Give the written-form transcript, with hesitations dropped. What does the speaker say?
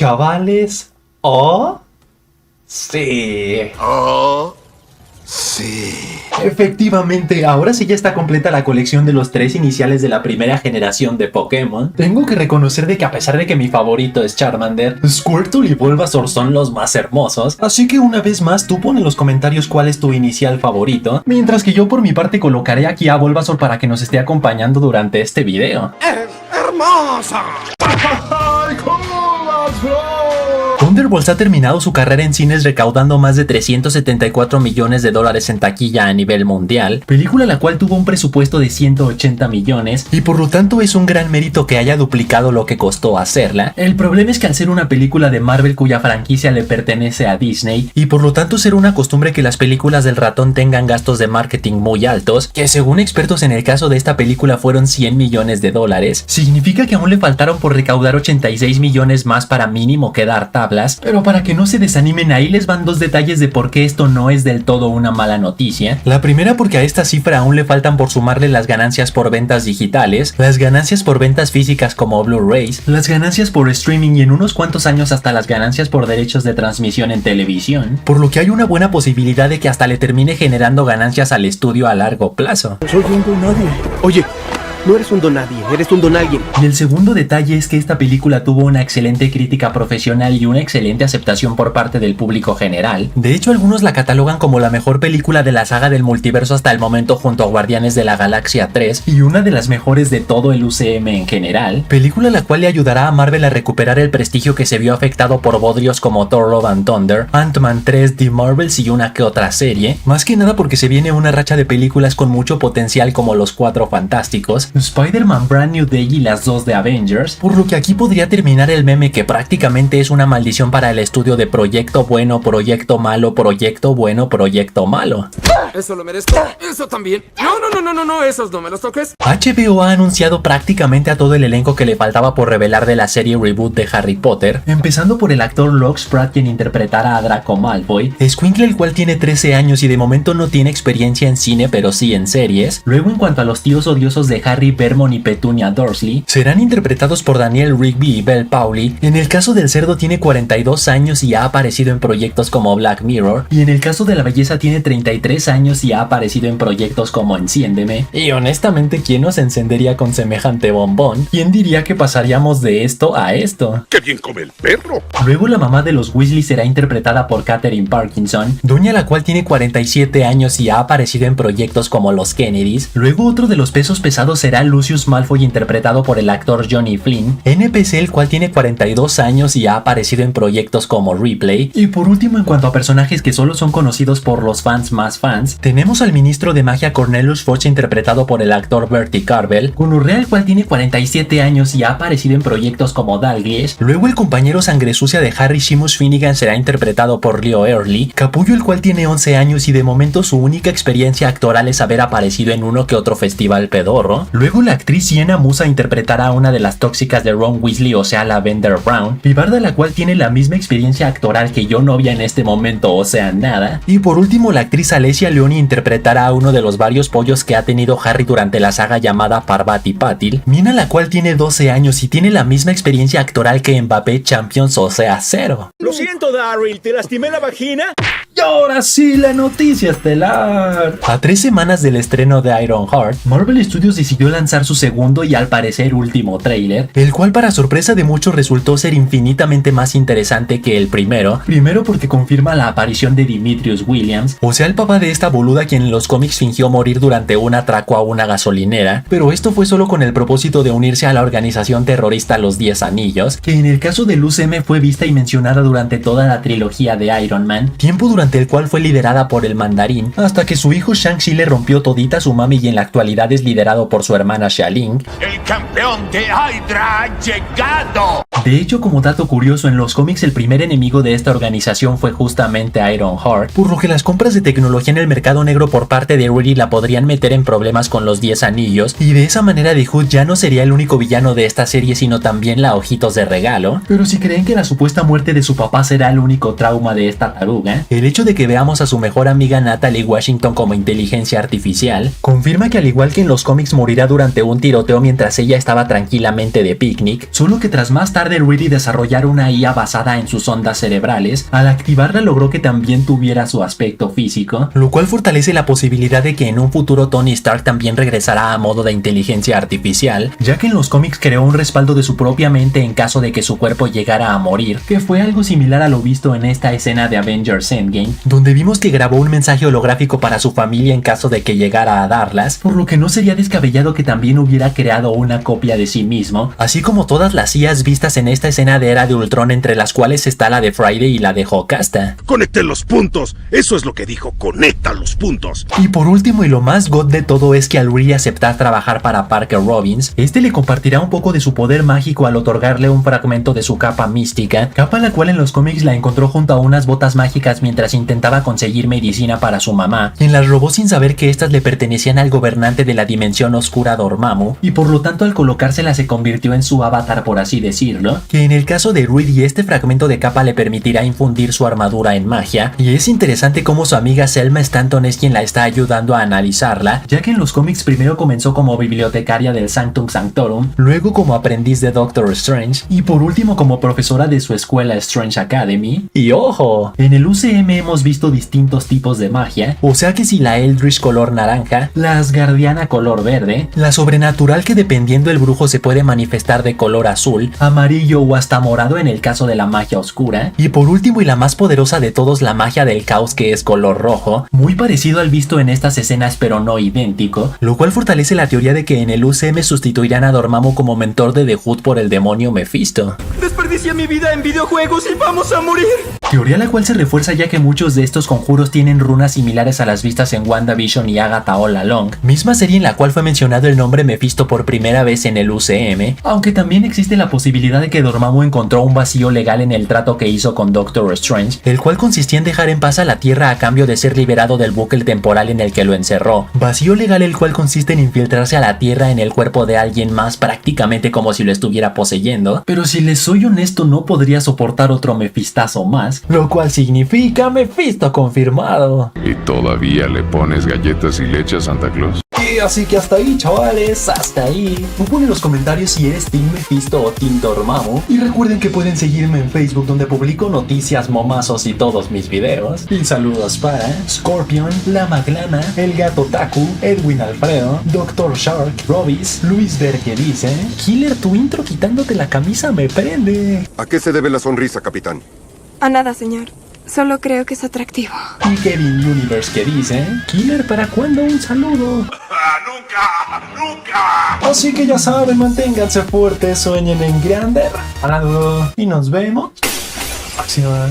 Chavales, ¿oh? Sí. Oh, sí. Efectivamente, ahora sí ya está completa la colección de los 3 iniciales de la primera generación de Pokémon. Tengo que reconocer de que a pesar de que mi favorito es Charmander, Squirtle y Bulbasaur son los más hermosos. Así que una vez más, tú pon en los comentarios cuál es tu inicial favorito, mientras que yo por mi parte colocaré aquí a Bulbasaur para que nos esté acompañando durante este video. ¡Es hermosa! Thunderbolts ha terminado su carrera en cines recaudando más de 374 millones de dólares en taquilla a nivel mundial, película la cual tuvo un presupuesto de 180 millones y por lo tanto es un gran mérito que haya duplicado lo que costó hacerla. El problema es que al ser una película de Marvel cuya franquicia le pertenece a Disney y por lo tanto ser una costumbre que las películas del ratón tengan gastos de marketing muy altos, que según expertos en el caso de esta película fueron 100 millones de dólares, significa que aún le faltaron por recaudar 86 millones más para mínimo quedar tablas. Pero para que no se desanimen, ahí les van 2 detalles de por qué esto no es del todo una mala noticia. La primera, porque a esta cifra aún le faltan por sumarle las ganancias por ventas digitales, las ganancias por ventas físicas como Blu-rays, las ganancias por streaming y en unos cuantos años hasta las ganancias por derechos de transmisión en televisión, por lo que hay una buena posibilidad de que hasta le termine generando ganancias al estudio a largo plazo. Soy un donadie. Oye, no eres un donadie, eres un donalguien. Y el segundo detalle es que esta película tuvo una excelente crítica profesional y una excelente aceptación por parte del público general. De hecho, algunos la catalogan como la mejor película de la saga del multiverso hasta el momento junto a Guardianes de la Galaxia 3 y una de las mejores de todo el UCM en general. Película la cual le ayudará a Marvel a recuperar el prestigio que se vio afectado por bodrios como Thor Love and Thunder, Ant-Man 3, The Marvels y una que otra serie. Más que nada porque se viene una racha de películas con mucho potencial como Los Cuatro Fantásticos, Spider-Man Brand New Day y las 2 de Avengers, por lo que aquí podría terminar el meme que prácticamente es una maldición para el estudio de proyecto bueno, proyecto malo, proyecto bueno, proyecto malo. Eso lo merezco. Eso también. No, esos no me los toques. HBO ha anunciado prácticamente a todo el elenco que le faltaba por revelar de la serie reboot de Harry Potter, empezando por el actor Lux Pratt, quien interpretará a Draco Malfoy, escuincle el cual tiene 13 años y de momento no tiene experiencia en cine pero sí en series. Luego, en cuanto a los tíos odiosos de Harry, Vermont y Petunia Dursley, serán interpretados por Daniel Rigby y Belle Powley. En el caso del cerdo tiene 42 años y ha aparecido en proyectos como Black Mirror, y en el caso de la belleza tiene 33 años y ha aparecido en proyectos como Enciéndeme. Y honestamente, ¿quién nos encendería con semejante bombón? ¿Quién diría que pasaríamos de esto a esto? ¡Qué bien come el perro! Luego la mamá de los Weasley será interpretada por Katherine Parkinson, doña la cual tiene 47 años y ha aparecido en proyectos como Los Kennedys. Luego otro de los pesos pesados será Lucius Malfoy, interpretado por el actor Johnny Flynn, NPC, el cual tiene 42 años y ha aparecido en proyectos como Replay. Y por último, en cuanto a personajes que solo son conocidos por los fans más fans, tenemos al ministro de magia Cornelius Fudge, interpretado por el actor Bertie Carvel, Gonorrea, el cual tiene 47 años y ha aparecido en proyectos como Dalglish. Luego el compañero sangre sucia de Harry, Seamus Finnegan, será interpretado por Leo Early, Capullo, el cual tiene 11 años y de momento su única experiencia actoral es haber aparecido en uno que otro festival pedorro. Luego la actriz Sienna Musa interpretará a una de las tóxicas de Ron Weasley, o sea Lavender Brown, pibarda la cual tiene la misma experiencia actoral que yo novia en este momento, o sea nada. Y por último la actriz Alessia Leoni interpretará a uno de los varios pollos que ha tenido Harry durante la saga llamada Parvati Patil, Mina la cual tiene 12 años y tiene la misma experiencia actoral que Mbappé Champions, o sea cero. Lo siento, Daryl, ¿te lastimé la vagina? Y ahora sí, la noticia estelar. A 3 semanas del estreno de Ironheart, Marvel Studios decidió lanzar su segundo y al parecer último tráiler, el cual para sorpresa de muchos resultó ser infinitamente más interesante que el primero. Primero porque confirma la aparición de Demetrius Williams, o sea el papá de esta boluda quien en los cómics fingió morir durante un atraco a una gasolinera, pero esto fue solo con el propósito de unirse a la organización terrorista Los 10 Anillos, que en el caso del UCM fue vista y mencionada durante toda la trilogía de Iron Man, tiempo durante el cual fue liderada por el Mandarín, hasta que su hijo Shang-Chi le rompió todita su mami y en la actualidad es liderado por su hermana Xia-Ling. ¡El campeón de Hydra ha llegado! De hecho, como dato curioso, en los cómics el primer enemigo de esta organización fue justamente Ironheart, por lo que las compras de tecnología en el mercado negro por parte de Rudy la podrían meter en problemas con los 10 anillos, y de esa manera The Hood ya no sería el único villano de esta serie, sino también la Ojitos de Regalo. Pero si creen que la supuesta muerte de su papá será el único trauma de esta taruga, el hecho de que veamos a su mejor amiga Natalie Washington como inteligencia artificial confirma que al igual que en los cómics morirá durante un tiroteo mientras ella estaba tranquilamente de picnic, solo que tras más tarde de Reed y desarrollar una IA basada en sus ondas cerebrales, al activarla logró que también tuviera su aspecto físico, lo cual fortalece la posibilidad de que en un futuro Tony Stark también regresará a modo de inteligencia artificial, ya que en los cómics creó un respaldo de su propia mente en caso de que su cuerpo llegara a morir, que fue algo similar a lo visto en esta escena de Avengers Endgame, donde vimos que grabó un mensaje holográfico para su familia en caso de que llegara a darlas, por lo que no sería descabellado que también hubiera creado una copia de sí mismo, así como todas las IAs vistas en esta escena de Era de Ultron, entre las cuales está la de Friday y la de Jocasta. Conecté los puntos, eso es lo que dijo, conecta los puntos. Y por último y lo más god de todo es que al Riri aceptar trabajar para Parker Robbins, este le compartirá un poco de su poder mágico al otorgarle un fragmento de su capa mística, capa la cual en los cómics la encontró junto a unas botas mágicas mientras intentaba conseguir medicina para su mamá, quien las robó sin saber que estas le pertenecían al gobernante de la dimensión oscura Dormammu, y por lo tanto al colocársela se convirtió en su avatar, por así decirlo, que en el caso de Reed este fragmento de capa le permitirá infundir su armadura en magia, y es interesante cómo su amiga Selma Stanton es quien la está ayudando a analizarla, ya que en los cómics primero comenzó como bibliotecaria del Sanctum Sanctorum, luego como aprendiz de Doctor Strange, y por último como profesora de su escuela Strange Academy. Y ojo, en el UCM hemos visto distintos tipos de magia, o sea que si la Eldritch color naranja, la Asgardiana color verde, la sobrenatural que dependiendo el brujo se puede manifestar de color azul, amarillo o hasta morado en el caso de la magia oscura, y por último y la más poderosa de todos, la magia del caos, que es color rojo, muy parecido al visto en estas escenas pero no idéntico, lo cual fortalece la teoría de que en el UCM sustituirán a Dormammu como mentor de The Hood por el demonio Mephisto. Desperdicié mi vida en videojuegos y vamos a morir. Teoría la cual se refuerza ya que muchos de estos conjuros tienen runas similares a las vistas en WandaVision y Agatha All Along, misma serie en la cual fue mencionado el nombre Mephisto por primera vez en el UCM, aunque también existe la posibilidad de que Dormammu encontró un vacío legal en el trato que hizo con Doctor Strange, el cual consistía en dejar en paz a la Tierra a cambio de ser liberado del bucle temporal en el que lo encerró. Vacío legal el cual consiste en infiltrarse a la Tierra en el cuerpo de alguien más, prácticamente como si lo estuviera poseyendo, pero si les soy honesto no podría soportar otro Mefistazo más, lo cual significa Mephisto confirmado. ¿Y todavía le pones galletas y leche a Santa Claus? Y así que hasta ahí, chavales, hasta ahí. Pon en los comentarios si eres Team Mephisto o Team Dormammu. Y recuerden que pueden seguirme en Facebook, donde publico noticias, momazos y todos mis videos. Y saludos para Scorpion, La Maglana, El Gato Taku, Edwin Alfredo, Dr. Shark, Robis, Luis Ver, que dice: Killer, tu intro quitándote la camisa me prende. ¿A qué se debe la sonrisa, capitán? A nada, señor. Solo creo que es atractivo. Y Kevin Universe, que dice: Killer, ¿para cuándo un saludo? ¡Nunca! ¡Nunca! Así que ya saben, manténganse fuertes, sueñen en grande. Y nos vemos. Acción.